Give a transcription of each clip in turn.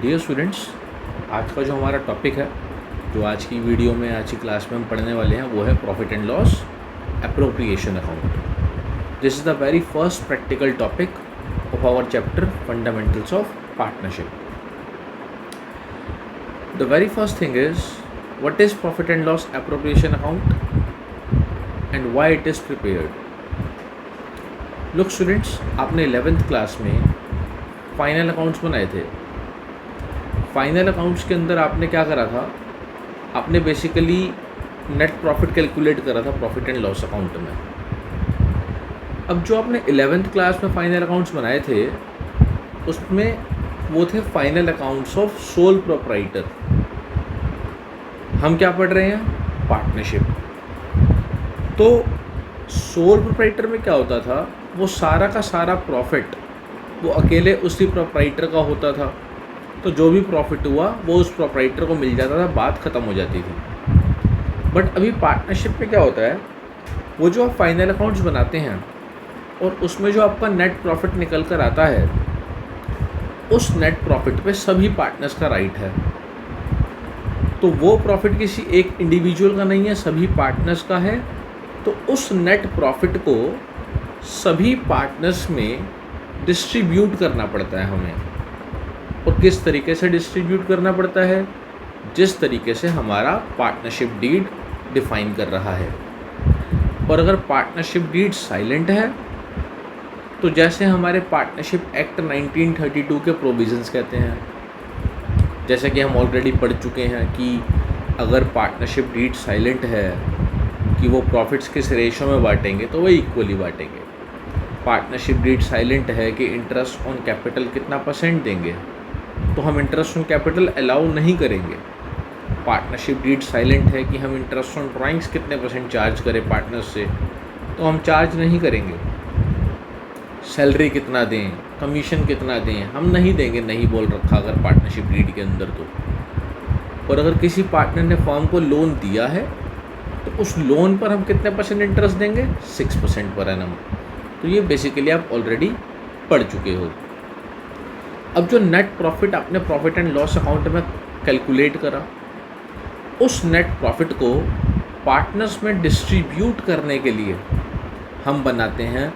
Dear students, आज का जो हमारा टॉपिक है, जो आज की वीडियो में आज की क्लास में हम पढ़ने वाले हैं, वो है profit and loss appropriation account. This is the very first practical topic of our chapter fundamentals of partnership. The very first thing is what is profit and loss appropriation account and why it is prepared. Look students, आपने 11th class में final accounts बनाए थे। Final accounts के अंदर आपने क्या करा था, आपने बेसिकली नेट प्रॉफिट कैलकुलेट करा था प्रॉफिट एंड लॉस अकाउंट में। अब जो आपने 11th क्लास में फाइनल अकाउंट्स बनाए थे, उसमें वो थे final accounts of sole proprietor. हम क्या पढ़ रहे हैं, पार्टनरशिप। तो सोल प्रोप्राइटर में क्या होता था, वो सारा का सारा प्रॉफिट वो अकेले उसी प्रोप्राइटर का होता था। तो जो भी प्रॉफिट हुआ वो उस प्रोप्राइटर को मिल जाता था, बात ख़त्म हो जाती थी। बट अभी पार्टनरशिप में क्या होता है, वो जो आप फाइनल अकाउंट्स बनाते हैं और उसमें जो आपका नेट प्रॉफिट निकल कर आता है, उस नेट प्रॉफिट पे सभी पार्टनर्स का राइट है। तो वो प्रॉफिट किसी एक इंडिविजुअल का नहीं है, सभी पार्टनर्स का है। तो उस नेट प्रॉफिट को सभी पार्टनर्स में डिस्ट्रीब्यूट करना पड़ता है हमें। और किस तरीके से डिस्ट्रीब्यूट करना पड़ता है, जिस तरीके से हमारा पार्टनरशिप डीड डिफाइन कर रहा है। और अगर पार्टनरशिप डीड साइलेंट है, तो जैसे हमारे पार्टनरशिप एक्ट 1932 के प्रोविजंस कहते हैं, जैसे कि हम ऑलरेडी पढ़ चुके हैं कि अगर पार्टनरशिप डीड साइलेंट है कि वो प्रॉफिट्स किस रेशो में बांटेंगे, तो वो इक्वली बांटेंगे। पार्टनरशिप डीड साइलेंट है कि इंटरेस्ट ऑन कैपिटल कितना परसेंट देंगे, तो हम इंटरेस्ट ऑन कैपिटल अलाउ नहीं करेंगे। पार्टनरशिप डीड साइलेंट है कि हम इंटरेस्ट ऑन ड्राइंग्स कितने परसेंट चार्ज करें पार्टनर्स से, तो हम चार्ज नहीं करेंगे। सैलरी कितना दें, कमीशन कितना दें, हम नहीं देंगे, नहीं बोल रखा अगर पार्टनरशिप डीड के अंदर तो। और अगर किसी पार्टनर ने फर्म को लोन दिया है, तो उस लोन पर हम कितने परसेंट इंटरेस्ट देंगे, 6% पर एनम। तो ये बेसिकली आप ऑलरेडी पढ़ चुके हो। अब जो नेट प्रॉफिट आपने प्रॉफिट एंड लॉस अकाउंट में कैलकुलेट करा, उस नेट प्रॉफिट को पार्टनर्स में डिस्ट्रीब्यूट करने के लिए हम बनाते हैं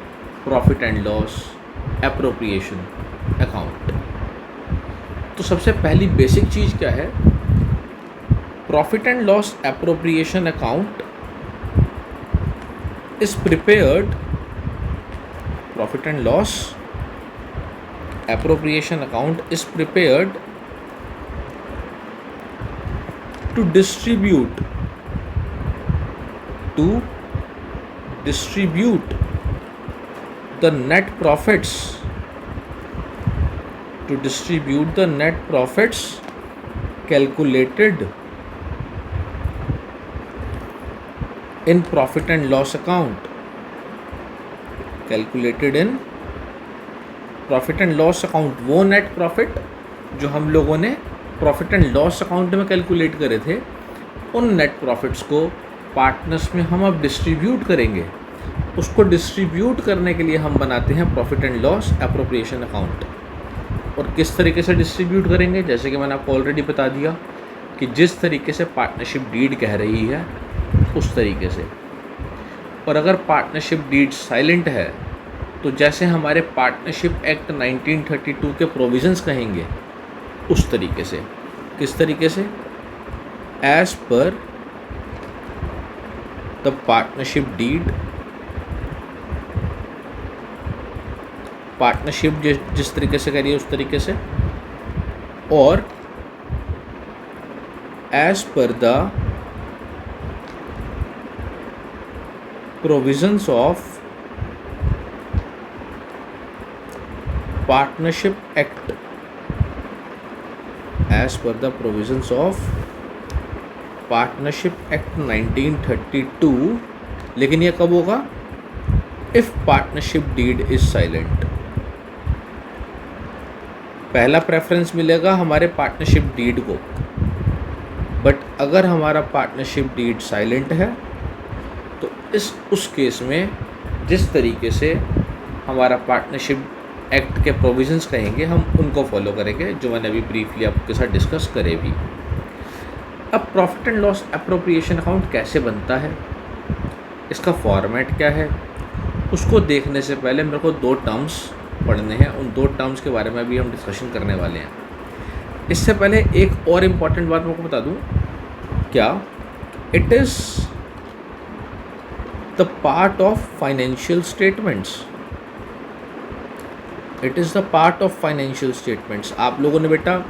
profit and loss appropriation account. तो सबसे पहली बेसिक चीज़ क्या है, profit and loss appropriation account is prepared, profit and loss appropriation account is prepared to distribute the net profits, calculated in profit and loss account, profit and loss account. वो net profit जो हम लोगों ने profit and loss account में calculate करे थे, उन net profits को पार्टनर्स में हम अब डिस्ट्रीब्यूट करेंगे। उसको डिस्ट्रीब्यूट करने के लिए हम बनाते हैं profit and loss appropriation account. और किस तरीके से डिस्ट्रीब्यूट करेंगे, जैसे कि मैंने आपको ऑलरेडी बता दिया कि जिस तरीके से पार्टनरशिप डीड कह रही है उस तरीके से। और अगर पार्टनरशिप डीड साइलेंट है, तो जैसे हमारे पार्टनरशिप एक्ट 1932 के प्रोविजंस कहेंगे उस तरीके से। किस तरीके से, as per the partnership deed, partnership जिस तरीके से करिए उस तरीके से, और as per the provisions of partnership act, as per the provisions of partnership act 1932। लेकिन ये कब होगा, if partnership deed is silent. पहला प्रेफरेंस मिलेगा हमारे पार्टनरशिप डीड को, बट अगर हमारा पार्टनरशिप डीड साइलेंट है, तो उस केस में जिस तरीके से हमारा पार्टनरशिप एक्ट के प्रोविजंस कहेंगे, हम उनको फॉलो करेंगे जो मैंने अभी ब्रीफली आपके साथ डिस्कस करे भी। अब profit and loss appropriation account कैसे बनता है, इसका फॉर्मेट क्या है, उसको देखने से पहले मेरे को 2 टर्म्स पढ़ने हैं। उन 2 टर्म्स के बारे में भी हम डिस्कशन करने वाले हैं। इससे पहले एक और इम्पॉर्टेंट बात मैं आपको बता दूं, क्या it is the part of financial statements. It is the part of financial statements. आप लोगों ने बेटा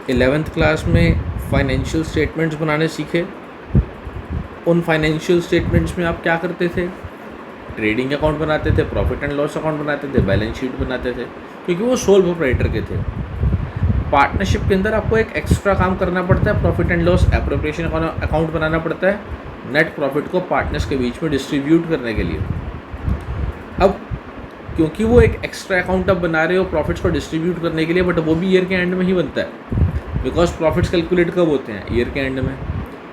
11th क्लास में फाइनेंशियल स्टेटमेंट्स बनाने सीखे। उन फाइनेंशियल स्टेटमेंट्स में आप क्या करते थे, ट्रेडिंग अकाउंट बनाते थे, प्रॉफिट एंड लॉस अकाउंट बनाते थे, बैलेंस शीट बनाते थे, क्योंकि वो सोल प्रोप्राइटर के थे। पार्टनरशिप के अंदर आपको एक एक्स्ट्रा काम करना पड़ता है, profit and loss appropriation account बनाना पड़ता है, नेट प्रॉफिट को पार्टनर्स के बीच में डिस्ट्रीब्यूट करने के लिए। अब क्योंकि वो एक एक्स्ट्रा अकाउंट आप बना रहे हो प्रॉफिट्स को डिस्ट्रीब्यूट करने के लिए, बट वो भी ईयर के एंड में ही बनता है, बिकॉज प्रॉफिट्स कैलकुलेट कब होते हैं, ईयर के एंड में।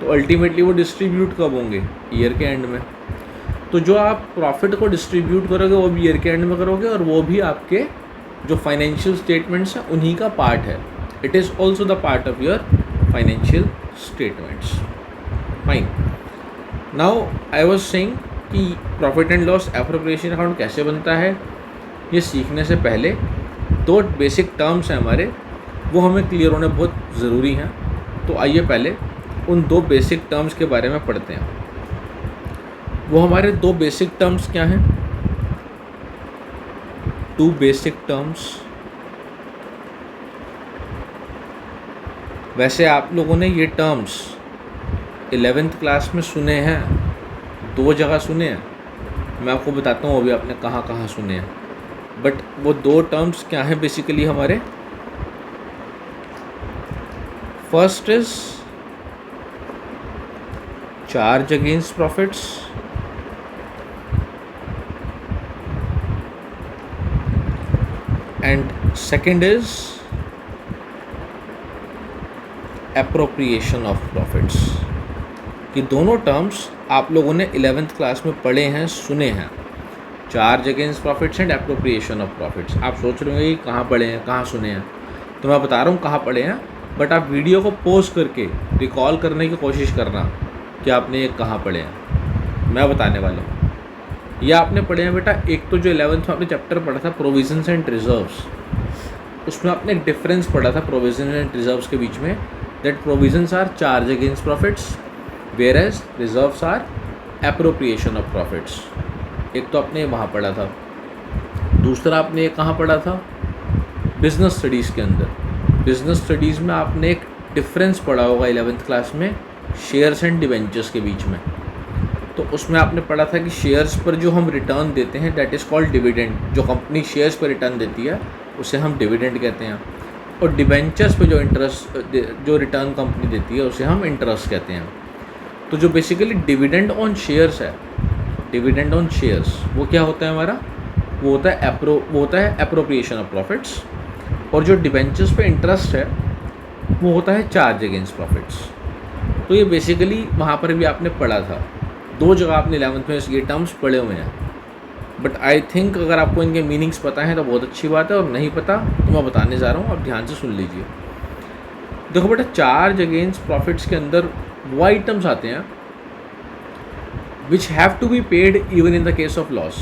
तो अल्टीमेटली वो डिस्ट्रीब्यूट कब होंगे, ईयर के एंड में। तो जो आप प्रॉफिट को डिस्ट्रीब्यूट करोगे वो भी ईयर के एंड में करोगे, और वो भी आपके जो फाइनेंशियल स्टेटमेंट्स हैं उन्हीं का पार्ट है। It is also the part of your financial statements. Fine, now I was saying कि profit and loss appropriation account कैसे बनता है, ये सीखने से पहले 2 बेसिक टर्म्स हैं हमारे, वो हमें क्लियर होने बहुत ज़रूरी हैं। तो आइए पहले उन 2 बेसिक टर्म्स के बारे में पढ़ते हैं। वो हमारे 2 बेसिक टर्म्स क्या हैं, 2 बेसिक टर्म्स। वैसे आप लोगों ने ये टर्म्स 11th क्लास में सुने हैं, 2 जगह सुने हैं। मैं आपको बताता हूँ अभी आपने कहाँ कहाँ सुने हैं। बट वो 2 टर्म्स क्या हैं बेसिकली हमारे, first is charge against profits, and second is appropriation of profits. ये दोनों टर्म्स आप लोगों ने 11th क्लास में पढ़े हैं, सुने हैं, charge against profits and appropriation of profits. आप सोच रहे होंगे कि कहाँ पढ़े हैं, कहाँ सुने हैं, तो मैं बता रहा हूँ कहाँ पढ़े हैं। बट आप वीडियो को पॉज करके रिकॉल करने की कोशिश करना कि आपने ये कहाँ पढ़े हैं, मैं बताने वाला हूँ। ये आपने पढ़े हैं बेटा, एक तो जो 11th में आपने चैप्टर पढ़ा था प्रोविजंस एंड रिजर्व्स, उसमें आपने एक डिफरेंस पढ़ा था प्रोविजन एंड रिजर्व्स के बीच में, that provisions are charge against profits whereas reserves are appropriation of profits. एक तो आपने वहाँ पढ़ा था। दूसरा आपने ये कहाँ पढ़ा था, बिजनेस स्टडीज़ के अंदर। बिजनेस स्टडीज़ में आपने एक डिफरेंस पढ़ा होगा 11th क्लास में, शेयर्स एंड डिवेंचर्स के बीच में। तो उसमें आपने पढ़ा था कि शेयर्स पर जो हम रिटर्न देते हैं दैट इज़ कॉल्ड डिविडेंड। जो कंपनी शेयर्स पर रिटर्न देती है उसे हम डिविडेंड कहते हैं, और डिवेंचर्स पे जो इंटरेस्ट जो रिटर्न कंपनी देती है उसे हम इंटरेस्ट कहते हैं। तो जो बेसिकली डिविडेंड ऑन शेयर्स है, डिविडेंड ऑन शेयर्स, वो क्या होता है हमारा, वो होता है एप्रोप्रिएशन ऑफ प्रॉफिट्स। और जो डिवेंचर्स पे इंटरेस्ट है वो होता है चार्ज अगेंस्ट प्रॉफिट्स। तो ये बेसिकली वहाँ पर भी आपने पढ़ा था, 2 जगह आपने 11th में ये टर्म्स पढ़े हुए हैं। बट आई थिंक अगर आपको इनके मीनिंग्स पता हैं तो बहुत अच्छी बात है, और नहीं पता तो मैं बताने जा रहा हूँ, आप ध्यान से सुन लीजिए। देखो बेटा, चार्ज अगेंस्ट प्रॉफिट्स के अंदर वो आइटम्स आते हैं which have to be paid even in the case of loss.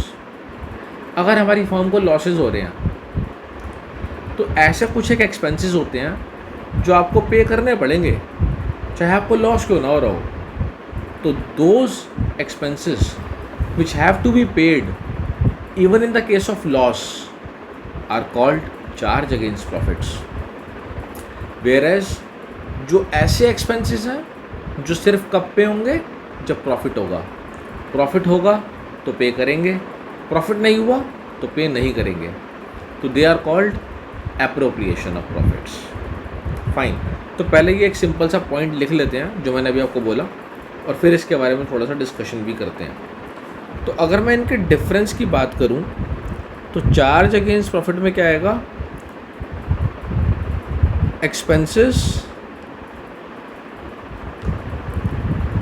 अगर हमारी फर्म को लॉसेज हो रहे हैं तो ऐसे कुछ एक एक्सपेंसेस होते हैं जो आपको पे करने पड़ेंगे, चाहे आपको लॉस क्यों ना हो रहा हो। तो those expenses which have to be paid even in the case of loss are called charge against profits. Whereas जो ऐसे एक्सपेंसेस हैं जो सिर्फ कब पे होंगे, जब प्रॉफिट होगा। प्रॉफिट होगा तो पे करेंगे, प्रॉफिट नहीं हुआ तो पे नहीं करेंगे। तो they are called appropriation of profits. Fine, तो पहले ये एक सिंपल सा पॉइंट लिख लेते हैं जो मैंने अभी आपको बोला, और फिर इसके बारे में थोड़ा सा डिस्कशन भी करते हैं। तो अगर मैं इनके डिफरेंस की बात करूं तो चार्ज अगेंस्ट प्रॉफिट में क्या आएगा, expenses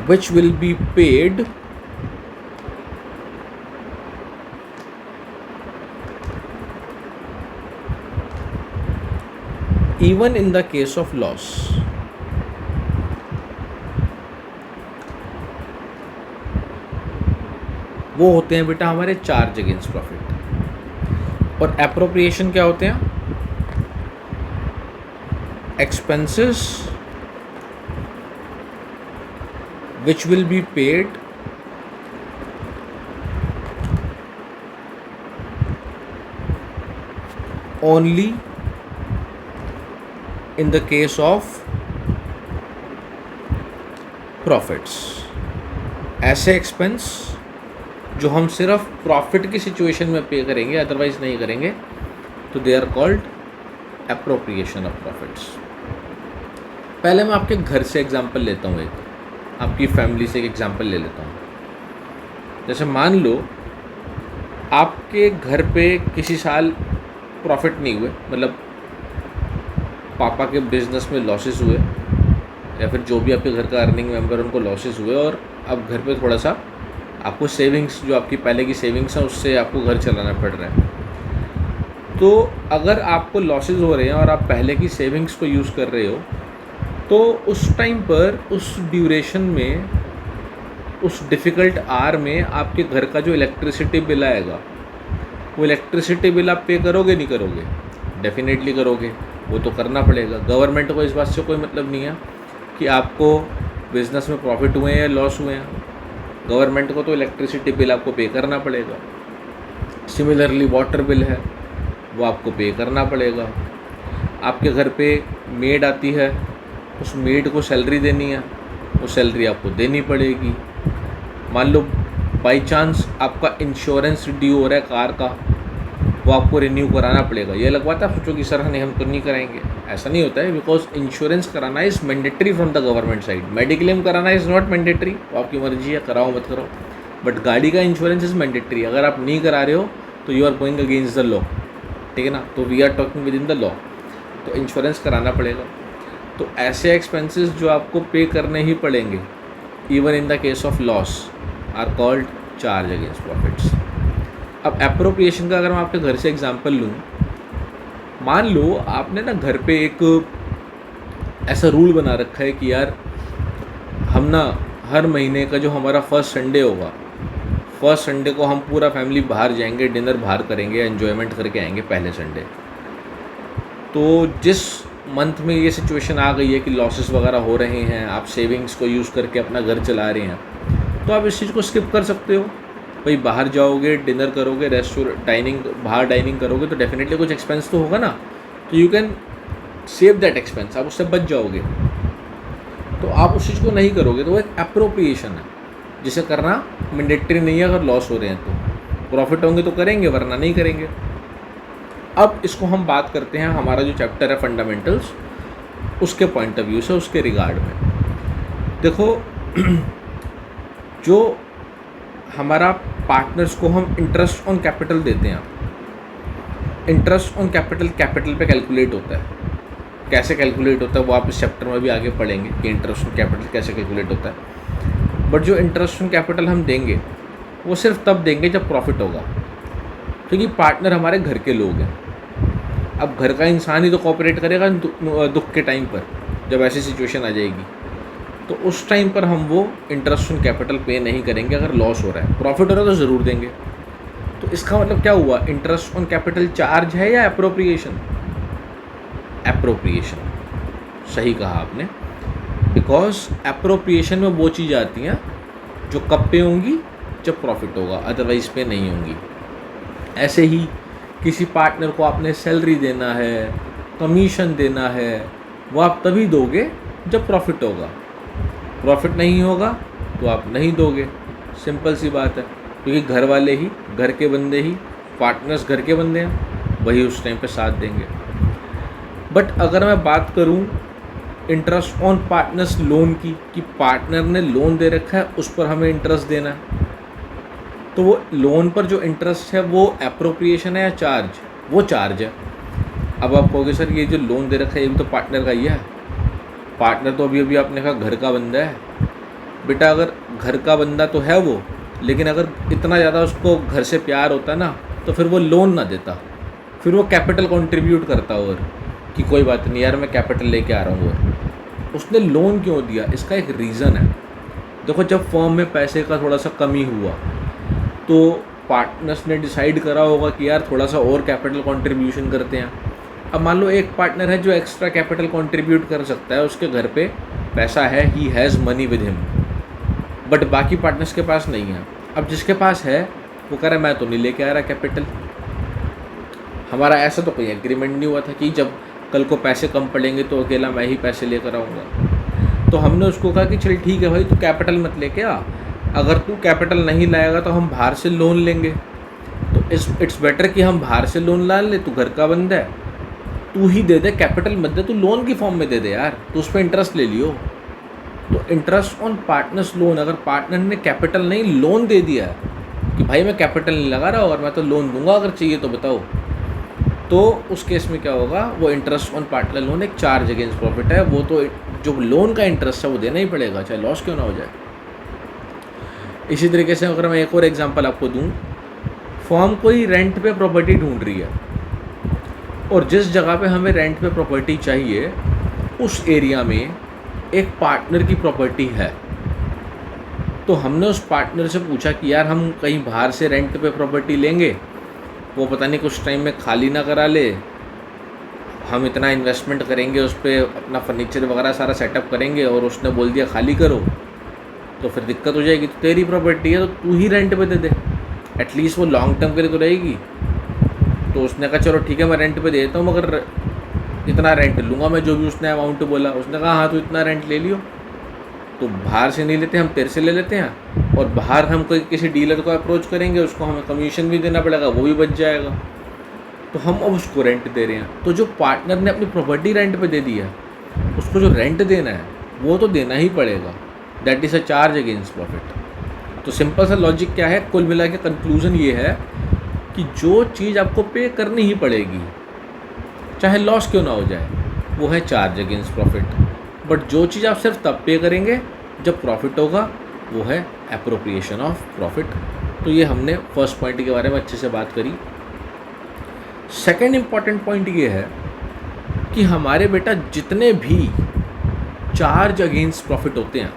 which will be paid even in the case of loss. वो होते हैं बेटा हमारे चार्ज अगेंस्ट प्रॉफिट। और एप्रोप्रिएशन क्या होते हैं? Expenses which will be paid only in the case of profits. ऐसे एक्सपेंस जो हम सिर्फ प्रॉफिट की सिचुएशन में पे करेंगे, अदरवाइज नहीं करेंगे, तो they are called appropriation of profits. पहले मैं आपके घर से एग्जांपल लेता हूँ, एक आपकी फैमिली से एक एग्जांपल ले लेता हूँ। जैसे मान लो आपके घर पे किसी साल प्रॉफिट नहीं हुए, मतलब पापा के बिजनेस में लॉसेस हुए, या फिर जो भी आपके घर का अर्निंग मेंबर उनको लॉसेस हुए, और अब घर पे थोड़ा सा आपको सेविंग्स, जो आपकी पहले की सेविंग्स है उससे आपको घर चलाना पड़ रहा है। तो अगर आपको लॉसेस हो रहे हैं और आप पहले की सेविंग्स को यूज़ कर रहे हो, तो उस टाइम पर, उस ड्यूरेशन में, उस डिफ़िकल्ट आवर में आपके घर का जो इलेक्ट्रिसिटी बिल आएगा, वो इलेक्ट्रिसिटी बिल आप पे करोगे नहीं करोगे? डेफिनेटली करोगे, वो तो करना पड़ेगा। गवर्नमेंट को इस बात से कोई मतलब नहीं है कि आपको बिज़नेस में प्रॉफिट हुए हैं या लॉस हुए हैं, गवर्नमेंट को तो इलेक्ट्रिसिटी बिल आपको पे करना पड़ेगा। सिमिलरली वाटर बिल है, वो आपको पे करना पड़ेगा। आपके घर पे मेड आती है, उस मेड को सैलरी देनी है, वो सैलरी आपको देनी पड़ेगी। मान लो बाई चांस आपका इंश्योरेंस ड्यू हो रहा है कार का, वो आपको रिन्यू कराना पड़ेगा। ये लगवाता है, सोचो कि सर नहीं हम तो नहीं कराएंगे, ऐसा नहीं होता है, बिकॉज इंश्योरेंस कराना is mandatory from the government side. Mediclaim कराना इज़ नॉट मैंडेटरी, वो आपकी मर्जी है, कराओ मत करो, बट गाड़ी का इंश्योरेंस इज़ मैंडेटरी। अगर आप नहीं करा रहे हो तो you are going against the law, ठीक है ना? तो we are talking within the law, तो इंश्योरेंस कराना पड़ेगा। तो ऐसे एक्सपेंसेस जो आपको पे करने ही पड़ेंगे, even in the case of loss, are called charge against profits. अब एप्रोप्रिएशन का अगर मैं आपके घर से एग्जांपल लूँ, मान लो आपने ना घर पे एक ऐसा रूल बना रखा है कि यार हम ना हर महीने का जो हमारा फर्स्ट संडे होगा, फर्स्ट संडे को हम पूरा फैमिली बाहर जाएंगे, डिनर बाहर करेंगे, एन्जॉयमेंट करके आएंगे पहले संडे। तो जिस मंथ में ये सिचुएशन आ गई है कि लॉसेस वगैरह हो रहे हैं, आप सेविंग्स को यूज़ करके अपना घर चला रहे हैं, तो आप इस चीज़ को स्किप कर सकते हो। भाई बाहर जाओगे, डिनर करोगे, रेस्टोरेंट डाइनिंग, बाहर डाइनिंग करोगे, तो डेफिनेटली कुछ एक्सपेंस तो होगा ना, तो you can save that expense, आप उससे बच जाओगे। तो आप उस चीज़ को नहीं करोगे, तो वो एक एप्रोप्रिएशन है, जिसे करना मैंडेटरी नहीं है। अगर लॉस हो रहे हैं तो, प्रॉफिट होंगे तो करेंगे, वरना नहीं करेंगे। अब इसको हम बात करते हैं, हमारा जो चैप्टर है फंडामेंटल्स, उसके पॉइंट ऑफ व्यू से, उसके रिगार्ड में। देखो जो हमारा पार्टनर्स को हम इंटरेस्ट ऑन कैपिटल देते हैं, इंटरेस्ट ऑन कैपिटल कैपिटल पे कैलकुलेट होता है। कैसे कैलकुलेट होता है वो आप इस चैप्टर में भी आगे पढ़ेंगे कि इंटरेस्ट ऑन कैपिटल कैसे कैलकुलेट होता है। बट जो इंटरेस्ट ऑन कैपिटल हम देंगे वो सिर्फ तब देंगे जब प्रॉफिट होगा, क्योंकि पार्टनर हमारे घर के लोग हैं। अब घर का इंसान ही तो कोऑपरेट करेगा दुख के टाइम पर, जब ऐसी सिचुएशन आ जाएगी, तो उस टाइम पर हम वो इंटरेस्ट ऑन कैपिटल पे नहीं करेंगे। अगर लॉस हो रहा है, प्रॉफिट हो रहा है तो ज़रूर देंगे। तो इसका मतलब क्या हुआ, इंटरेस्ट ऑन कैपिटल चार्ज है या एप्रोप्रिएशन? एप्रोप्रिएशन, सही कहा आपने, बिकॉज एप्रोप्रिएशन में वो चीज़ आती हैं जो कब पे होंगी, जब प्रॉफिट होगा, अदरवाइज पे नहीं होंगी। ऐसे ही किसी पार्टनर को आपने सैलरी देना है, कमीशन देना है, वो आप तभी दोगे जब प्रॉफिट होगा। प्रॉफिट नहीं होगा तो आप नहीं दोगे, सिंपल सी बात है, क्योंकि घर वाले ही, घर के बंदे ही, पार्टनर्स घर के बंदे हैं, वही उस टाइम पे साथ देंगे। बट अगर मैं बात करूं इंटरेस्ट ऑन पार्टनर्स लोन की, कि पार्टनर ने लोन दे रखा है, उस पर हमें इंटरेस्ट देना है, तो वो लोन पर जो इंटरेस्ट है वो एप्रोप्रिएशन है या चार्ज? वो चार्ज है। अब आप कहोगे सर ये जो लोन दे रखा है ये भी तो पार्टनर का ही है। पार्टनर तो अभी अभी आपने कहा घर का बंदा है। बेटा अगर घर का बंदा तो है वो, लेकिन अगर इतना ज़्यादा उसको घर से प्यार होता ना, तो फिर वो लोन ना देता, फिर वो कैपिटल कंट्रीब्यूट करता। और कि कोई बात नहीं यार, मैं कैपिटल लेके आ रहा हूँ, और उसने लोन क्यों दिया, इसका एक रीज़न है। देखो, जब फर्म में पैसे का थोड़ा सा कमी हुआ तो पार्टनर्स ने डिसाइड करा होगा कि यार थोड़ा सा और कैपिटल कंट्रीब्यूशन करते हैं। अब मान लो एक पार्टनर है जो एक्स्ट्रा कैपिटल कंट्रीब्यूट कर सकता है, उसके घर पे पैसा है, he has money with him, but बाकी पार्टनर्स के पास नहीं है। अब जिसके पास है वो कह रहा है मैं तो नहीं लेके आ रहा कैपिटल। हमारा ऐसा तो कोई एग्रीमेंट नहीं हुआ था कि जब कल को पैसे कम पड़ेंगे तो अकेला मैं ही पैसे लेकर आऊँगा। तो हमने उसको कहा कि चल ठीक है भाई, तू कैपिटल मत लेके आ, अगर तू कैपिटल नहीं लाएगा तो हम बाहर से लोन लेंगे। तो इट्स बेटर कि हम बाहर से लोन ला ले, तू घर का बंदा है, तू ही दे दे, कैपिटल मत दे, तू लोन की फॉर्म में दे दे यार, तू उस पर इंटरेस्ट ले लियो। तो इंटरेस्ट ऑन पार्टनर्स लोन, अगर पार्टनर ने कैपिटल नहीं लोन दे दिया कि भाई मैं कैपिटल नहीं लगा रहा और मैं तो लोन दूंगा अगर चाहिए तो बताओ, तो उस केस में क्या होगा, वो इंटरेस्ट ऑन पार्टनर लोन एक चार्ज अगेंस्ट प्रॉफिट है, वो तो जो लोन का इंटरेस्ट है वो देना ही पड़ेगा, चाहे लॉस क्यों ना हो जाए। इसी तरीके से अगर मैं एक और एग्जांपल आपको दूं, फर्म कोई रेंट पे प्रॉपर्टी ढूंढ रही है और जिस जगह पे हमें रेंट पे प्रॉपर्टी चाहिए उस एरिया में एक पार्टनर की प्रॉपर्टी है। तो हमने उस पार्टनर से पूछा कि यार हम कहीं बाहर से रेंट पे प्रॉपर्टी लेंगे, वो पता नहीं कुछ टाइम में खाली ना करा ले, हम इतना इन्वेस्टमेंट करेंगे उस पर, अपना फर्नीचर वगैरह सारा सेटअप करेंगे और उसने बोल दिया खाली करो, तो फिर दिक्कत हो जाएगी। तो तेरी प्रॉपर्टी है तो तू ही रेंट पे दे दे, एटलीस्ट वो लॉन्ग टर्म के लिए तो रहेगी। तो उसने कहा चलो ठीक है मैं रेंट पे दे देता हूँ, मगर इतना रेंट लूँगा मैं, जो भी उसने अमाउंट बोला। उसने कहा हाँ तो इतना रेंट ले लियो, तो बाहर से नहीं लेते, हम तेरे से ले लेते हैं, और बाहर हम कोई किसी डीलर को अप्रोच करेंगे, उसको हमें कमीशन भी देना पड़ेगा, वो भी बच जाएगा। तो हम अब उसको रेंट दे रहे हैं। तो जो पार्टनर ने अपनी प्रॉपर्टी रेंट पे दे दी है, उसको जो रेंट देना है वो तो देना ही पड़ेगा, that is a charge against profit. तो सिंपल सा लॉजिक क्या है, कुल मिला के कंक्लूजन ये है कि जो चीज़ आपको पे करनी ही पड़ेगी चाहे लॉस क्यों ना हो जाए, वो है चार्ज अगेंस्ट प्रॉफिट। बट जो चीज़ आप सिर्फ तब पे करेंगे जब प्रॉफिट होगा, वो है एप्रोप्रिएशन ऑफ प्रॉफिट। तो ये हमने फर्स्ट पॉइंट के बारे में अच्छे से बात करी। सेकेंड इम्पॉर्टेंट पॉइंट ये है कि हमारे बेटा जितने भी चार्ज अगेंस्ट प्रॉफिट होते हैं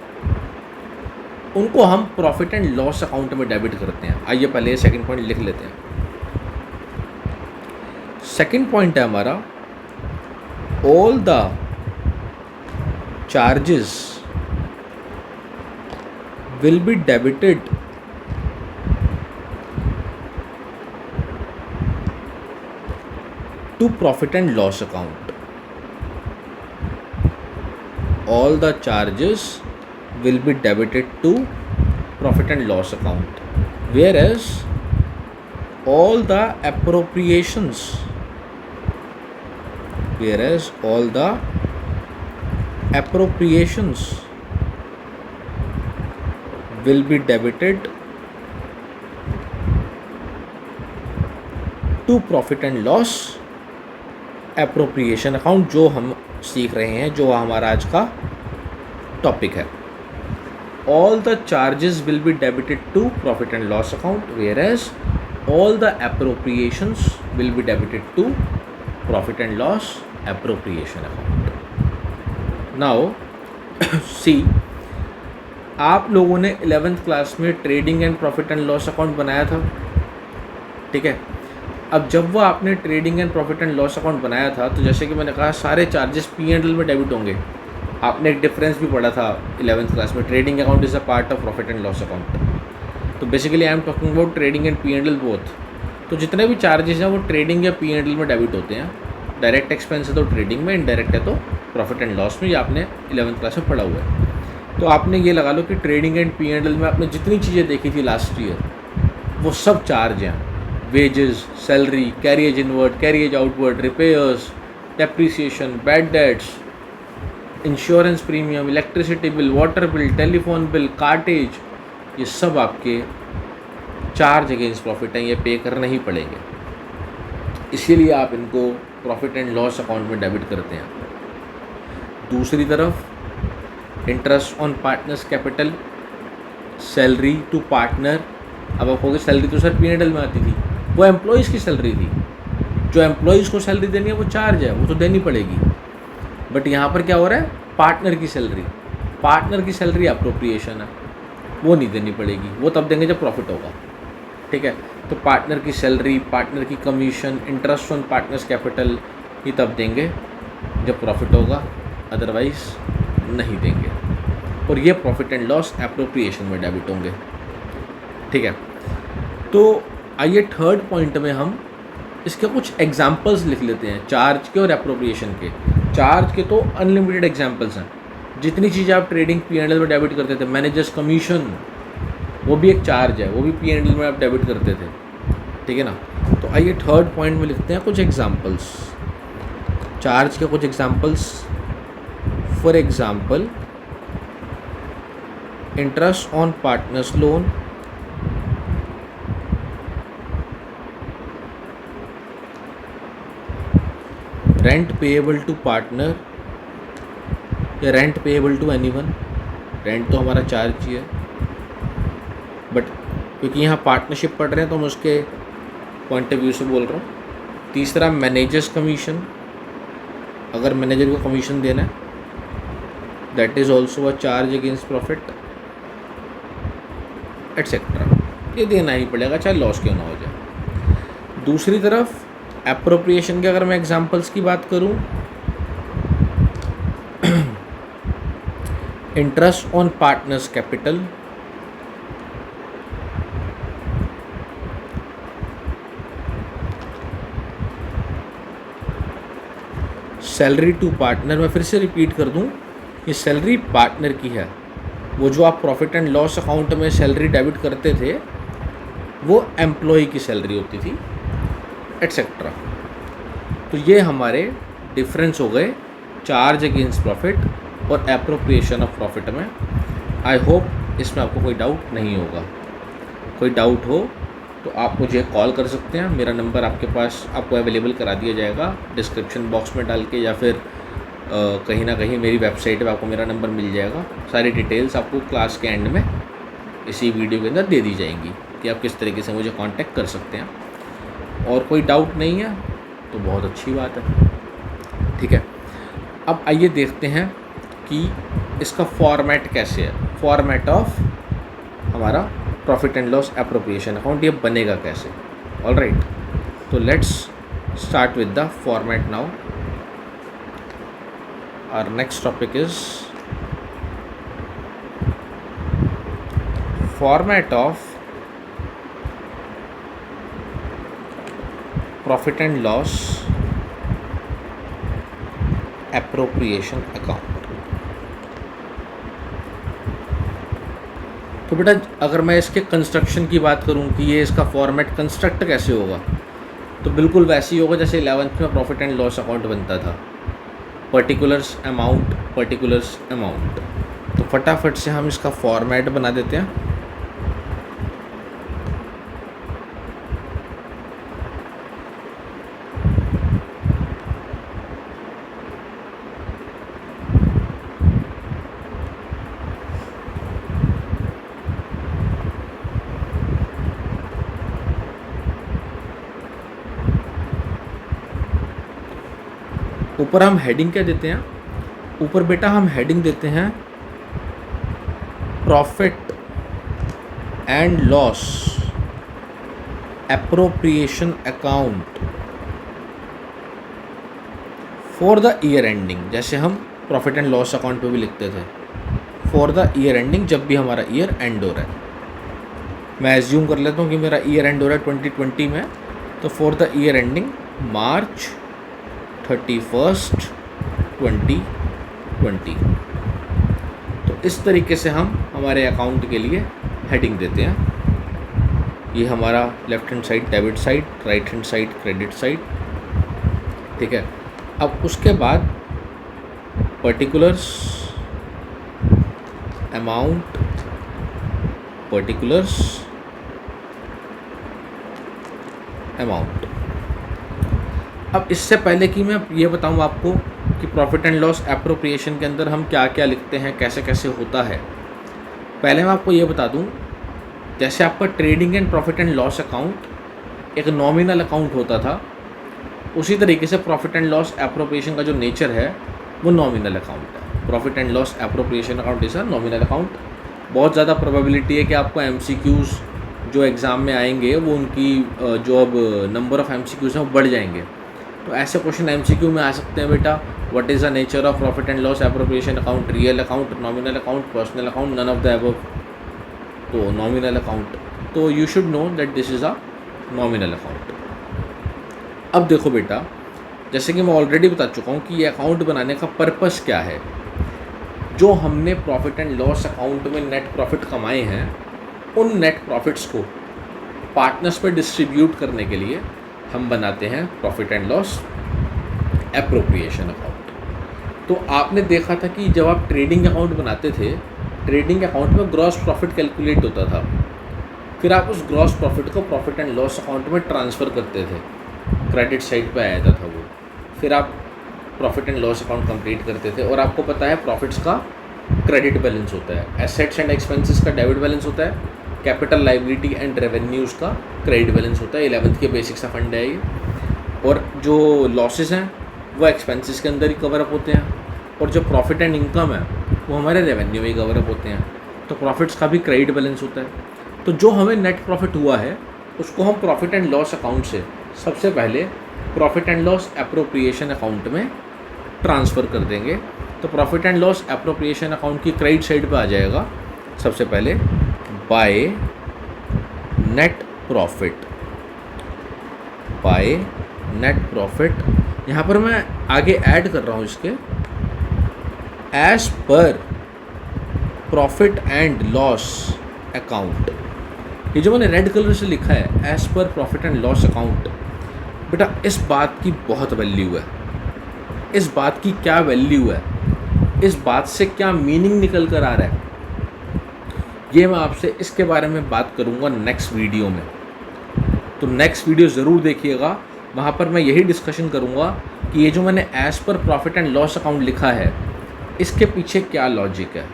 उनको हम प्रॉफिट एंड लॉस अकाउंट में डेबिट करते हैं। आइए पहले सेकंड पॉइंट लिख लेते हैं। सेकंड पॉइंट है हमारा, all the charges will be debited to profit and loss account. All the charges will be debited to profit and loss account, whereas all the appropriations will be debited to profit and loss appropriation account, जो हम सीख रहे हैं, जो हमारा आज का topic है। All the charges will be debited to profit and loss account, whereas all the appropriations will be debited to profit and loss appropriation account. Now see, आप लोगों ने 11th क्लास में trading and profit and loss account बनाया था, ठीक है। अब जब वो आपने trading and profit and loss account बनाया था, तो जैसे कि मैंने कहा सारे चार्जेस P&L में डेबिट होंगे। आपने एक डिफरेंस भी पढ़ा था 11th क्लास में, trading account is a part of profit and loss account. तो basically I am talking about trading and P&L both. तो जितने भी चार्जेस हैं वो ट्रेडिंग या P&L में डेबिट होते हैं। डायरेक्ट एक्सपेंस है तो ट्रेडिंग में, इनडायरेक्ट है तो प्रॉफिट एंड लॉस में। ये आपने 11th क्लास में पढ़ा हुआ है। तो आपने ये लगा लो कि ट्रेडिंग एंड P&L में आपने जितनी चीज़ें देखी थी लास्ट ईयर, वो सब चार्ज हैं। Wages, salary, carriage inward, carriage outward, repairs, depreciation, bad debts, insurance premium, electricity bill, water bill, telephone bill, cartage, ये सब आपके चार्ज अगेंस्ट प्रॉफिट हैं, ये पे करने ही पड़ेंगे। इसीलिए आप इनको प्रॉफिट एंड लॉस अकाउंट में डेबिट करते हैं। दूसरी तरफ interest on partners capital, salary to partner. अब आप कहोगे सैलरी तो सर P&L में आती थी, वो एम्प्लॉयज़ की सैलरी थी, जो एम्प्लॉयज़ को सैलरी देनी है वो चार्ज है, वो तो देनी पड़ेगी। बट यहाँ पर क्या हो रहा है, पार्टनर की सैलरी अप्रोप्रिएशन है, वो नहीं देनी पड़ेगी, वो तब देंगे जब प्रॉफिट होगा। ठीक है, तो पार्टनर की सैलरी, पार्टनर की commission, interest on partners capital, ये तब देंगे जब प्रॉफिट होगा, अदरवाइज नहीं देंगे। और ये प्रॉफिट एंड लॉस एप्रोप्रिएशन में डेबिट होंगे। ठीक है, तो आइए थर्ड पॉइंट में हम इसके कुछ एग्जाम्पल्स लिख लेते हैं, चार्ज के और एप्रोप्रिएशन के। चार्ज के तो अनलिमिटेड एग्जाम्पल्स हैं, जितनी चीज़ें आप ट्रेडिंग P&L में डेबिट करते थे, मैनेजर्स कमीशन वो भी एक चार्ज है, वो भी P&L में आप डेबिट करते थे। ठीक है ना, तो आइए थर्ड पॉइंट में लिखते हैं कुछ एग्जाम्पल्स, चार्ज के कुछ examples. For example, interest on partners loan, rent payable to partner या rent payable to anyone. Rent तो हमारा चार्ज ही है, बट क्योंकि यहाँ पार्टनरशिप पढ़ रहे हैं तो मैं उसके पॉइंट ऑफ व्यू से बोल रहा हूँ। तीसरा, मैनेजर्स कमीशन, अगर मैनेजर को कमीशन देना है, that is also a charge against profit etcetera, ये देना ही पड़ेगा चाहे लॉस क्यों ना हो जाए। दूसरी तरफ एप्रोप्रिएशन के अगर मैं एग्जांपल्स की बात करूं, interest on partners capital, salary to partner. मैं फिर से रिपीट कर दूं, ये सैलरी पार्टनर की है, वो जो आप प्रॉफिट एंड लॉस अकाउंट में सैलरी डेबिट करते थे वो एम्प्लॉय की सैलरी होती थी, एटसेट्रा। तो ये हमारे डिफरेंस हो गए चार्ज अगेंस्ट प्रॉफिट और एप्रोप्रिएशन ऑफ प्रॉफिट में। आई होप इसमें आपको कोई डाउट नहीं होगा। कोई डाउट हो तो आप मुझे कॉल कर सकते हैं, मेरा नंबर आपके पास आपको अवेलेबल करा दिया जाएगा डिस्क्रिप्शन बॉक्स में डाल के, या फिर कहीं ना कहीं मेरी वेबसाइट पे आपको मेरा नंबर मिल जाएगा। सारी डिटेल्स आपको क्लास के एंड में इसी वीडियो के अंदर दे दी जाएंगी कि आप किस तरीके से मुझे कांटेक्ट कर सकते हैं। और कोई डाउट नहीं है तो बहुत अच्छी बात है। ठीक है, अब आइए देखते हैं कि इसका फॉर्मेट कैसे है, फॉर्मेट ऑफ हमारा profit and loss appropriation account ये बनेगा कैसे। ऑलराइट, तो let's start with the format now. Our next topic is format of profit and loss appropriation account। तो बेटा अगर मैं इसके कंस्ट्रक्शन की बात करूं कि ये इसका फॉर्मेट कंस्ट्रक्ट कैसे होगा, तो बिल्कुल वैसे ही होगा जैसे 11th में प्रॉफिट एंड लॉस अकाउंट बनता था, पर्टिकुलर्स अमाउंट। तो फटाफट से हम इसका फॉर्मेट बना देते हैं। ऊपर हम हेडिंग क्या देते हैं, ऊपर बेटा हम हेडिंग देते हैं profit and loss appropriation account for the year ending. जैसे हम प्रॉफिट एंड लॉस अकाउंट पे भी लिखते थे फॉर द ईयर एंडिंग, जब भी हमारा ईयर एंड हो रहा है। मैं एज्यूम कर लेता हूँ कि मेरा ईयर एंड हो रहा है 2020 में, तो फॉर द ईयर एंडिंग मार्च 31, 2020। तो इस तरीके से हम हमारे अकाउंट के लिए हेडिंग देते हैं। ये हमारा left hand side debit side, right hand side credit side. ठीक है, अब उसके बाद पर्टिकुलर्स अमाउंट, पर्टिकुलर्स अमाउंट। अब इससे पहले कि मैं ये बताऊं आपको कि प्रॉफिट एंड लॉस एप्रोप्रिएशन के अंदर हम क्या क्या लिखते हैं, कैसे कैसे होता है, पहले मैं आपको ये बता दूं, जैसे आपका trading and profit and loss account एक नॉमिनल अकाउंट होता था, उसी तरीके से प्रॉफिट एंड लॉस एप्रोप्रिएशन का जो नेचर है वो नॉमिनल अकाउंट है। Profit and loss appropriation account is a nominal account. बहुत ज़्यादा प्रोबेबिलिटी है कि आपको एमसीक्यूज़ जो एग्ज़ाम में आएंगे वो उनकी जो अब नंबर ऑफ़ एमसीक्यूज़ हैं वो बढ़ जाएंगे। तो ऐसे क्वेश्चन एमसीक्यू में आ सकते हैं बेटा, what is the nature of profit and loss appropriation account, real account, nominal account, personal account, none of the above. तो नॉमिनल अकाउंट, तो you should know that this is a nominal account. अब देखो बेटा, जैसे कि मैं already बता चुका हूँ कि ये अकाउंट बनाने का पर्पस क्या है। जो हमने प्रॉफिट एंड लॉस अकाउंट में नेट प्रॉफिट कमाए हैं, उन नेट प्रॉफिट्स को पार्टनर्स पे डिस्ट्रीब्यूट करने के लिए हम बनाते हैं profit and loss appropriation account. तो आपने देखा था कि जब आप ट्रेडिंग अकाउंट बनाते थे, ट्रेडिंग अकाउंट में ग्रॉस प्रॉफिट कैलकुलेट होता था, फिर आप उस ग्रॉस प्रॉफिट को प्रॉफिट एंड लॉस अकाउंट में ट्रांसफ़र करते थे, क्रेडिट साइड पे आ जाता था वो। फिर आप profit and loss account complete करते थे और आपको पता है प्रॉफिट्स का क्रेडिट बैलेंस होता है, एसेट्स एंड एक्सपेंसेस का डेबिट बैलेंस होता है, कैपिटल लाइबिलिटी एंड रेवेन्यूज़ का क्रेडिट बैलेंस होता है। 11th के बेसिक सा फंड है ये। और जो लॉसेस हैं वो एक्सपेंसेस के अंदर ही कवर अप होते हैं, और जो प्रॉफिट एंड इनकम है वो हमारे रेवेन्यू में ही कवर अप होते हैं। तो प्रॉफिट्स का भी क्रेडिट बैलेंस होता है। तो जो हमें नेट प्रॉफिट हुआ है उसको हम प्रॉफिट एंड लॉस अकाउंट से सबसे पहले profit and loss appropriation account में ट्रांसफ़र कर देंगे। तो profit and loss appropriation account की क्रेडिट साइड पे आ जाएगा सबसे पहले bye net profit, bye net profit. यहाँ पर मैं आगे ऐड कर रहा हूँ इसके, as per profit and loss account. ये जो मैंने रेड कलर से लिखा है as per profit and loss account, बेटा इस बात की बहुत वैल्यू है। इस बात की क्या वैल्यू है, इस बात से क्या मीनिंग निकल कर आ रहा है, ये मैं आपसे इसके बारे में बात करूँगा नेक्स्ट वीडियो में। तो नेक्स्ट वीडियो ज़रूर देखिएगा, वहाँ पर मैं यही डिस्कशन करूँगा कि ये जो मैंने as per profit and loss account लिखा है इसके पीछे क्या लॉजिक है,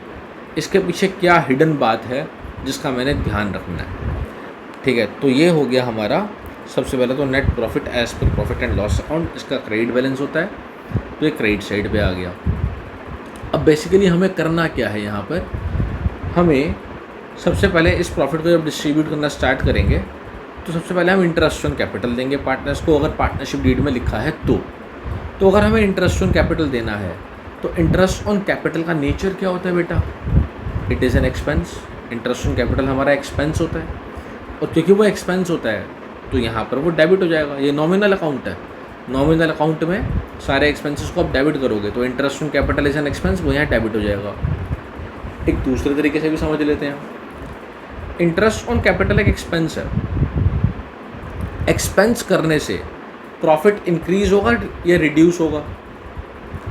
इसके पीछे क्या हिडन बात है जिसका मैंने ध्यान रखना है। ठीक है, तो ये हो गया हमारा सबसे पहले तो net profit as per profit and loss account, इसका क्रेडिट बैलेंस होता है, तो ये क्रेडिट साइड पे आ गया। अब बेसिकली हमें करना क्या है, यहाँ पर हमें सबसे पहले इस प्रॉफिट को जब डिस्ट्रीब्यूट करना स्टार्ट करेंगे तो सबसे पहले हम इंटरेस्ट ऑन कैपिटल देंगे पार्टनर्स को, अगर पार्टनरशिप डीड में लिखा है तो अगर हमें इंटरेस्ट ऑन कैपिटल देना है तो इंटरेस्ट ऑन कैपिटल का नेचर क्या होता है बेटा, it is an expense. Interest on capital हमारा एक्सपेंस होता है, और क्योंकि वो एक्सपेंस होता है तो यहाँ पर वो डेबिट हो जाएगा। ये नॉमिनल अकाउंट है, नॉमिनल अकाउंट में सारे एक्सपेंसेस को आप डेबिट करोगे तो interest on capital is an expense, वो यहाँ डेबिट हो जाएगा। एक दूसरे तरीके से भी समझ लेते हैं, इंटरेस्ट ऑन कैपिटल एक एक्सपेंस है, एक्सपेंस करने से प्रॉफिट इंक्रीज होगा या रिड्यूस होगा,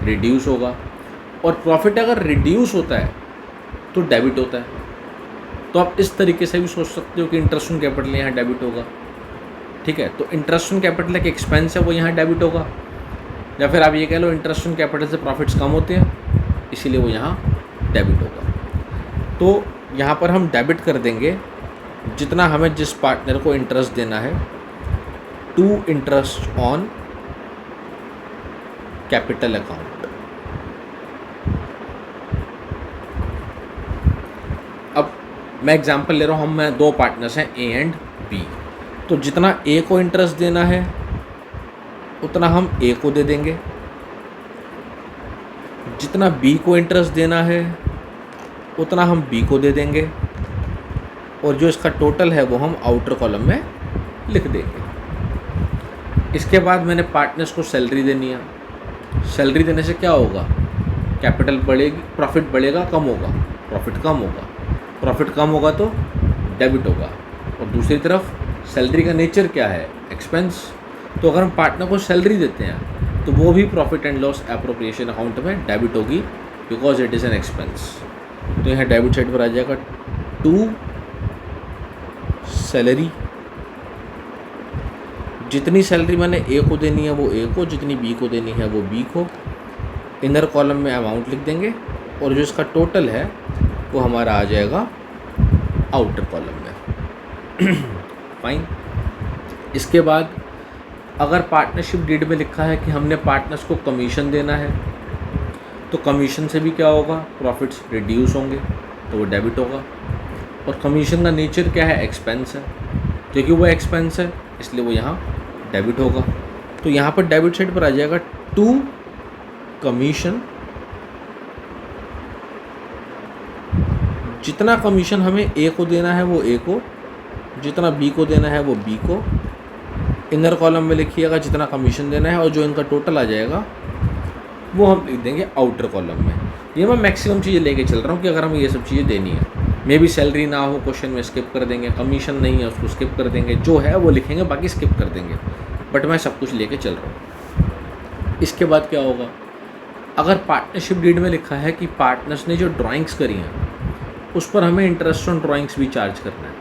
रिड्यूस होगा। और प्रॉफिट अगर रिड्यूस होता है तो डेबिट होता है। तो आप इस तरीके से भी सोच सकते हो कि इंटरेस्ट ऑन कैपिटल यहाँ डेबिट होगा। ठीक है, तो इंटरेस्ट ऑन कैपिटल एक एक्सपेंस है, वो यहाँ डेबिट होगा। या फिर आप ये कह लो इंटरेस्ट ऑन कैपिटल से प्रॉफिट्स कम होते हैं इसीलिए वो यहाँ डेबिट होगा। तो यहाँ पर हम डेबिट कर देंगे जितना हमें जिस पार्टनर को इंटरेस्ट देना है to interest on capital account. अब मैं एग्जांपल ले रहा हूँ, मैं दो पार्टनर्स हैं ए एंड बी, तो जितना ए को इंटरेस्ट देना है उतना हम ए को दे देंगे, जितना बी को इंटरेस्ट देना है उतना हम बी को दे देंगे, और जो इसका टोटल है वो हम आउटर कॉलम में लिख देंगे। इसके बाद मैंने पार्टनर्स को सैलरी देनी है। सैलरी देने से क्या होगा, कैपिटल बढ़ेगी, प्रॉफिट बढ़ेगा कम होगा, प्रॉफिट कम होगा, प्रॉफिट कम होगा तो डेबिट होगा। और दूसरी तरफ सैलरी का नेचर क्या है, एक्सपेंस। तो अगर हम पार्टनर को सैलरी देते हैं तो वो भी profit and loss appropriation account में डेबिट होगी, because it is an expense. तो यहाँ डेबिट साइड पर आ जाएगा टू सैलरी, जितनी सैलरी मैंने ए को देनी है वो ए को, जितनी बी को देनी है वो बी को। इनर कॉलम में अमाउंट लिख देंगे, और जो इसका टोटल है वो हमारा आ जाएगा आउटर कॉलम में। फाइन। इसके बाद अगर पार्टनरशिप डीड में लिखा है कि हमने पार्टनर्स को कमीशन देना है, तो कमीशन से भी क्या होगा, प्रॉफिट्स रिड्यूस होंगे, तो वो डेबिट होगा। और कमीशन का नेचर क्या है, एक्सपेंस है, क्योंकि वो एक्सपेंस है इसलिए वो यहाँ डेबिट होगा। तो यहाँ पर डेबिट साइड पर आ जाएगा टू कमीशन, जितना कमीशन हमें ए को देना है वो ए को, जितना बी को देना है वो बी को। इनर कॉलम में लिखिएगा जितना कमीशन देना है, और जो इनका टोटल आ जाएगा वो हम लिख देंगे आउटर कॉलम में। ये मैं मैक्सिमम चीज़ें लेके चल रहा हूँ कि अगर हमें ये सब चीज़ें देनी है, मे बी सैलरी ना हो क्वेश्चन में स्किप कर देंगे, कमीशन नहीं है उसको स्किप कर देंगे, जो है वो लिखेंगे, बाकी स्किप कर देंगे, बट मैं सब कुछ लेके चल रहा हूँ। इसके बाद क्या होगा, अगर पार्टनरशिप डीड में लिखा है कि पार्टनर्स ने जो ड्राइंग्स करी हैं उस पर हमें इंटरेस्ट ऑन ड्राइंग्स भी चार्ज करना है,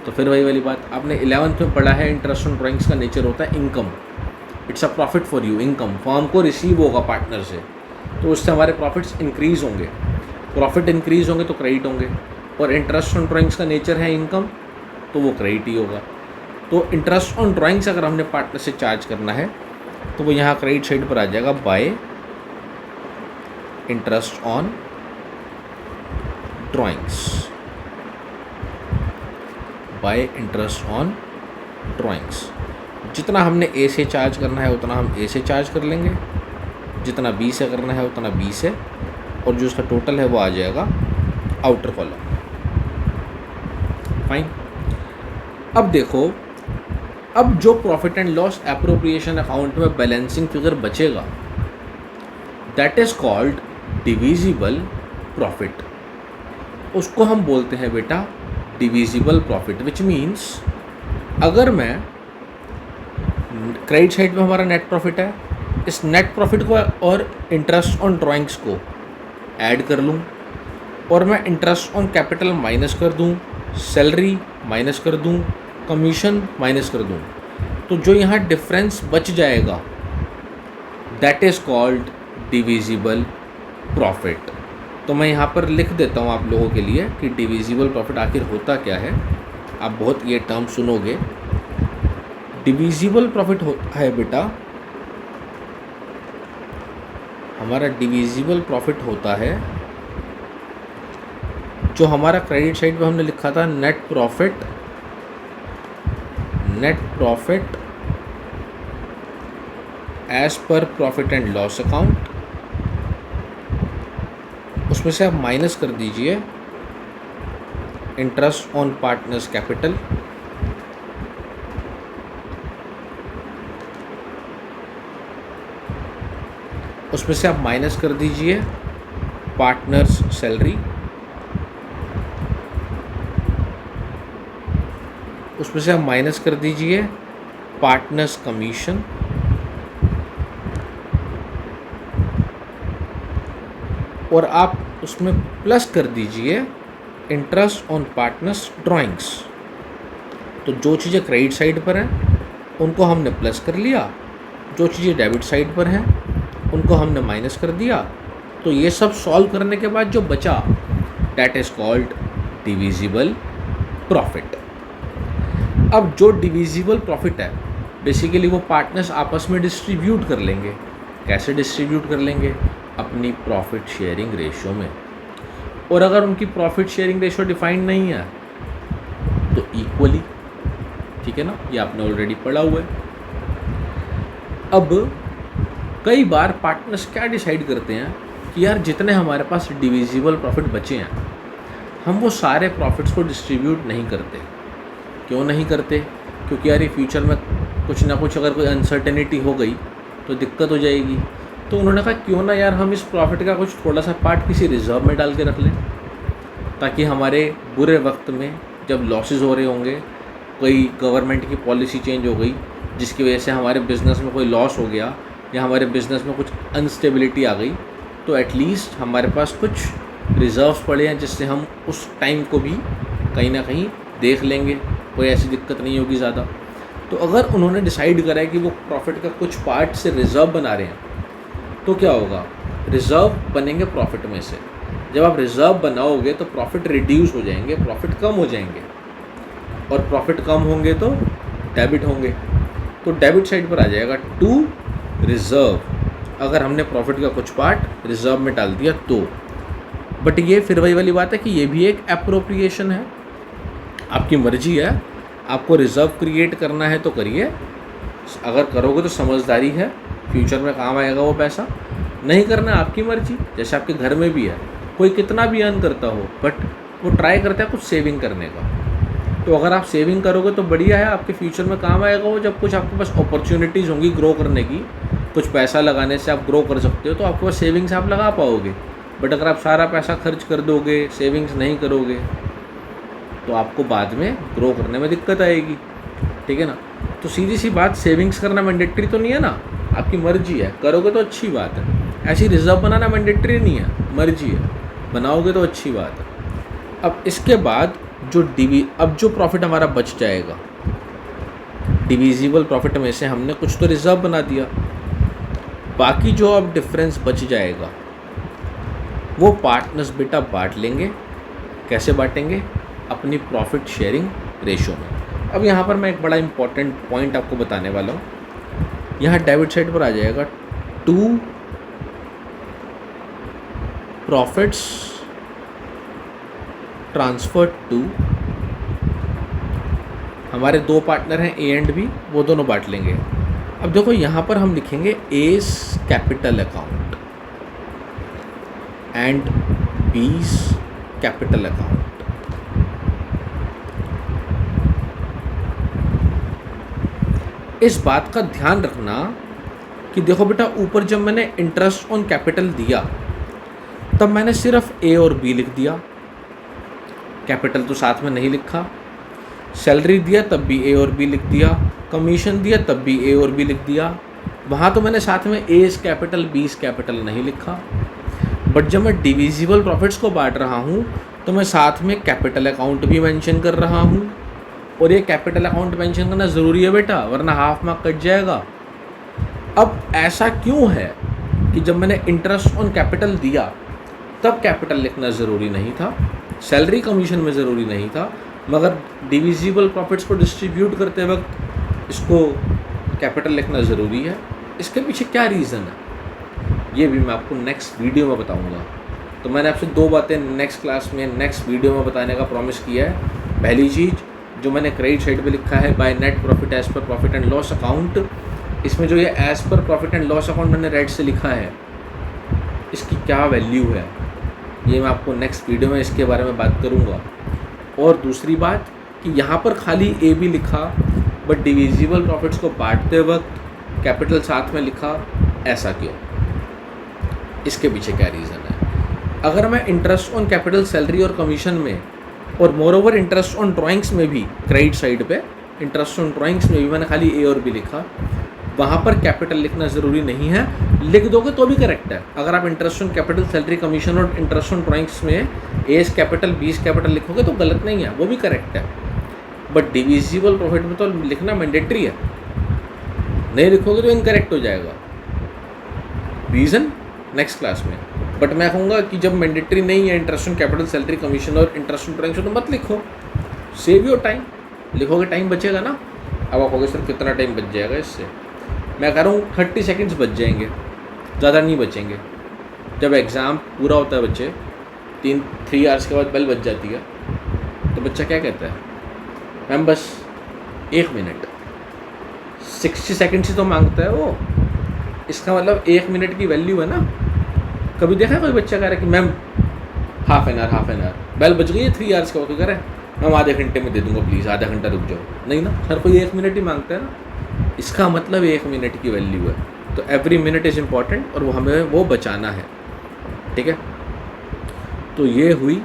तो फिर वही वाली बात आपने 11th में पढ़ा है, इंटरेस्ट ऑन ड्राइंग्स का नेचर होता है income, it's a profit for you, income firm को रिसीव होगा पार्टनर से, तो उससे हमारे प्रॉफिट्स इंक्रीज़ होंगे, प्रॉफिट इंक्रीज़ होंगे तो क्रेडिट होंगे, और इंटरेस्ट ऑन ड्राइंग्स का नेचर है इनकम, तो वो क्रेडिट ही होगा। तो इंटरेस्ट ऑन ड्राइंग्स अगर हमने पार्टनर से चार्ज करना है तो वो यहाँ क्रेडिट साइड पर आ जाएगा bye interest on drawings, bye interest on drawings. जितना हमने ए से चार्ज करना है उतना हम ए से चार्ज कर लेंगे, जितना बी से करना है उतना बी से, और जो उसका टोटल है वो आ जाएगा आउटर कॉलम। फाइन। अब देखो, अब जो profit and loss appropriation account में बैलेंसिंग फिगर बचेगा, that is called divisible profit. उसको हम बोलते हैं बेटा डिविजिबल प्रॉफिट, विच मीन्स अगर मैं क्रेडिट साइड में हमारा नेट प्रॉफिट है, इस नेट प्रॉफिट को और इंटरेस्ट ऑन ड्राइंग्स को ऐड कर लूँ, और मैं इंटरेस्ट ऑन कैपिटल माइनस कर दूँ, सैलरी माइनस कर दूँ, कमीशन माइनस कर दूँ, तो जो यहाँ डिफरेंस बच जाएगा that is called divisible profit. तो मैं यहाँ पर लिख देता हूँ आप लोगों के लिए कि डिविजिबल प्रॉफिट आखिर होता क्या है। आप बहुत ये टर्म सुनोगे। डिविजिबल प्रॉफिट होता है बेटा, हमारा डिविजिबल प्रॉफिट होता है जो हमारा क्रेडिट साइड पे हमने लिखा था net profit as per profit and loss account, उसमें से आप माइनस कर दीजिए इंटरेस्ट ऑन पार्टनर्स कैपिटल, उसमें से आप माइनस कर दीजिए पार्टनर्स सैलरी, उसमें से आप माइनस कर दीजिए पार्टनर्स कमीशन, और आप उसमें प्लस कर दीजिए इंटरेस्ट ऑन पार्टनर्स ड्राइंग्स। तो जो चीज़ें क्रेडिट साइड पर हैं उनको हमने प्लस कर लिया, जो चीज़ें डेबिट साइड पर हैं उनको हमने माइनस कर दिया। तो ये सब सॉल्व करने के बाद जो बचा that is called divisible profit. अब जो डिविजिबल प्रॉफिट है बेसिकली वो पार्टनर्स आपस में डिस्ट्रीब्यूट कर लेंगे। कैसे डिस्ट्रीब्यूट कर लेंगे? अपनी प्रॉफिट शेयरिंग रेशियो में। और अगर उनकी प्रॉफिट शेयरिंग रेशियो डिफाइंड नहीं है तो इक्वली, ठीक है ना, ये आपने ऑलरेडी पढ़ा हुआ है। अब कई बार पार्टनर्स क्या डिसाइड करते हैं कि यार जितने हमारे पास डिविजिबल प्रॉफिट बचे हैं हम वो सारे प्रॉफिट्स को डिस्ट्रीब्यूट नहीं करते। क्यों नहीं करते? क्योंकि यार ये फ्यूचर में कुछ ना कुछ अगर कोई अनसर्टेनिटी हो गई तो दिक्कत हो जाएगी। तो उन्होंने कहा क्यों ना यार हम इस प्रॉफिट का कुछ थोड़ा सा पार्ट किसी रिजर्व में डाल के रख लें, ताकि हमारे बुरे वक्त में जब लॉसेस हो रहे होंगे, कोई गवर्नमेंट की पॉलिसी चेंज हो गई जिसकी वजह से हमारे बिज़नेस में कोई लॉस हो गया या हमारे बिज़नेस में कुछ अनस्टेबिलिटी आ गई, तो एटलीस्ट हमारे पास कुछ रिजर्व्स पड़े हैं जिससे हम उस टाइम को भी कहीं ना कहीं देख लेंगे, कोई ऐसी दिक्कत नहीं होगी ज़्यादा। तो अगर उन्होंने डिसाइड करा है कि वो प्रॉफिट का कुछ पार्ट से रिज़र्व बना रहे हैं तो क्या होगा? रिज़र्व बनेंगे प्रॉफिट में से। जब आप रिज़र्व बनाओगे तो प्रॉफिट रिड्यूस हो जाएंगे, प्रॉफिट कम हो जाएंगे, और प्रॉफिट कम होंगे तो डेबिट होंगे। तो डेबिट साइड पर आ जाएगा टू रिज़र्व, अगर हमने प्रॉफिट का कुछ पार्ट रिज़र्व में डाल दिया तो। बट ये फिर वही वाली बात है कि ये भी एक एप्रोप्रिएशन है, आपकी मर्जी है, आपको रिज़र्व क्रिएट करना है तो करिए, अगर करोगे तो समझदारी है, फ्यूचर में काम आएगा वो पैसा, नहीं करना आपकी मर्जी। जैसे आपके घर में भी है, कोई कितना भी अर्न करता हो बट वो ट्राई करता है कुछ सेविंग करने का, तो अगर आप सेविंग करोगे तो बढ़िया है, आपके फ्यूचर में काम आएगा वो। जब कुछ आपके पास अपॉर्चुनिटीज़ होंगी ग्रो करने की, कुछ पैसा लगाने से आप ग्रो कर सकते हो, तो आपके पास सेविंग्स आप लगा पाओगे। बट अगर आप सारा पैसा खर्च कर दोगे, सेविंग्स नहीं करोगे, तो आपको बाद में ग्रो करने में दिक्कत आएगी, ठीक है ना। तो सीधी सी बात, सेविंग्स करना मैंडेटरी तो नहीं है ना, आपकी मर्जी है, करोगे तो अच्छी बात है। ऐसी रिजर्व बनाना मैंडेटरी नहीं है, मर्जी है, बनाओगे तो अच्छी बात है। अब इसके बाद अब जो प्रॉफिट हमारा बच जाएगा, डिविजिबल प्रॉफिट में से हमने कुछ तो रिजर्व बना दिया, बाकी जो अब डिफरेंस बच जाएगा वो पार्टनर्स बेटा बांट लेंगे। कैसे बांटेंगे? अपनी प्रॉफिट शेयरिंग रेशो में। अब यहाँ पर मैं एक बड़ा इंपॉर्टेंट पॉइंट आपको बताने वाला हूँ। यहाँ डेबिट साइड पर आ जाएगा टू प्रॉफिट्स ट्रांसफर टू, हमारे दो पार्टनर हैं ए एंड बी, वो दोनों बांट लेंगे। अब देखो यहाँ पर हम लिखेंगे एस कैपिटल अकाउंट एंड बीस कैपिटल अकाउंट। इस बात का ध्यान रखना कि देखो बेटा, ऊपर जब मैंने इंटरेस्ट ऑन कैपिटल दिया तब मैंने सिर्फ ए और बी लिख दिया, कैपिटल तो साथ में नहीं लिखा। सैलरी दिया तब भी ए और बी लिख दिया, कमीशन दिया तब भी ए और बी लिख दिया। वहाँ तो मैंने साथ में एस कैपिटल बीस कैपिटल नहीं लिखा। बट जब मैं डिविजिबल प्रॉफिट्स को बांट रहा हूँ तो मैं साथ में कैपिटल अकाउंट भी मेंशन कर रहा हूँ, और ये कैपिटल अकाउंट मेंशन करना ज़रूरी है बेटा, वरना हाफ मार्क कट जाएगा। अब ऐसा क्यों है कि जब मैंने इंटरेस्ट ऑन कैपिटल दिया तब कैपिटल लिखना ज़रूरी नहीं था, सैलरी कमीशन में ज़रूरी नहीं था, मगर डिविजिबल प्रॉफिट्स को डिस्ट्रीब्यूट करते वक्त इसको कैपिटल लिखना ज़रूरी है? इसके पीछे क्या रीज़न है ये भी मैं आपको नेक्स्ट वीडियो में बताऊंगा। तो मैंने आपसे दो बातें नेक्स्ट क्लास में, नेक्स्ट वीडियो में बताने का प्रॉमिस किया है। पहली चीज़ जो मैंने क्रेडिट साइड पे लिखा है, by net profit as per profit and loss account, इसमें जो ये as per profit and loss account मैंने रेड से लिखा है, इसकी क्या वैल्यू है ये मैं आपको नेक्स्ट वीडियो में इसके बारे में बात करूँगा। और दूसरी बात कि यहाँ पर खाली ए भी लिखा बट डिविजिबल प्रॉफिट्स को बांटते वक्त कैपिटल साथ में लिखा, ऐसा क्यों? इसके पीछे क्या रीज़न है? अगर मैं इंटरेस्ट ऑन कैपिटल, सैलरी और कमीशन में, और more over interest on drawings में भी, क्रेडिट साइड पे इंटरेस्ट ऑन ड्राइंग्स में भी मैंने खाली ए और बी लिखा, वहाँ पर कैपिटल लिखना ज़रूरी नहीं है। लिख दोगे तो भी करेक्ट है। अगर आप interest on capital, salary, commission और इंटरेस्ट ऑन ड्राइंग्स में एस कैपिटल बीस कैपिटल लिखोगे तो गलत नहीं है, वो भी करेक्ट है। बट डिविजिबल प्रॉफिट में तो लिखना मैंडेटरी है, नहीं लिखोगे तो इनकरेक्ट हो जाएगा। रीज़न नेक्स्ट क्लास में। बट मैं कहूँगा कि जब मैंडेटरी नहीं है interest on capital, salary, commission और इंटरेस्ट ऑन ड्राइंग्स, तो मत लिखो, सेव योर टाइम। लिखोगे टाइम बचेगा ना। अब आप कहोगे सर कितना टाइम बच जाएगा इससे? मैं कह रहा हूँ 30 सेकेंड्स बच जाएंगे, ज़्यादा नहीं बचेंगे। जब एग्ज़ाम पूरा होता है बच्चे, 3 आवर्स के बाद बेल बच जाती है, तो बच्चा क्या कहता है, मैम बस 1 मिनट। 60 सेकेंड्स ही तो मांगता है वो। इसका मतलब 1 मिनट की वैल्यू है ना। कभी देखा है कोई बच्चा कह रहा है कि ma'am half an hour, bell बच गई है 3 आवर्स का, तो कह रहा है मैम आधे घंटे में दे दूंगा प्लीज़, आधा घंटा रुक जाओ। नहीं ना, हर कोई 1 मिनट ही मांगता है ना। इसका मतलब 1 मिनट की वैल्यू है। तो एवरी मिनट इज़ इम्पॉर्टेंट और वो हमें वो बचाना है, ठीक है। तो ये हुई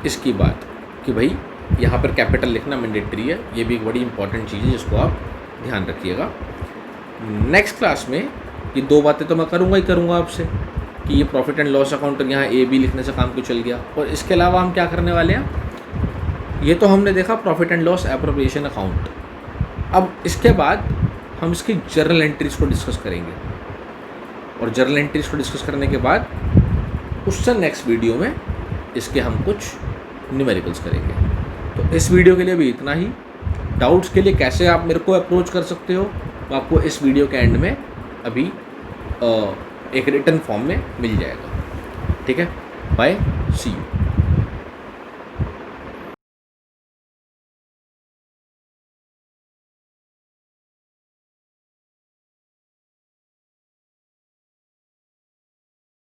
इसकी बात कि भाई यहाँ पर कैपिटल लिखना मैंडेटरी है। ये भी एक बड़ी इंपॉर्टेंट चीज़ है जिसको आप ध्यान रखिएगा। नेक्स्ट क्लास में ये 2 बातें तो मैं करूँगा ही करूँगा आपसे कि ये प्रॉफिट एंड लॉस अकाउंट और यहाँ ए बी लिखने से काम क्यों चल गया। और इसके अलावा हम क्या करने वाले हैं, ये तो हमने देखा profit and loss appropriation account. अब इसके बाद हम इसकी जर्नल एंट्रीज को डिस्कस करेंगे, और जर्नल एंट्रीज को डिस्कस करने के बाद उससे नेक्स्ट वीडियो में इसके हम कुछ न्यूमेरिकल्स करेंगे। तो इस वीडियो के लिए भी इतना ही। डाउट्स के लिए कैसे आप मेरे को अप्रोच कर सकते हो, वो आपको इस वीडियो के एंड में अभी एक रिटन फॉर्म में मिल जाएगा। ठीक है, बाय, सी यू।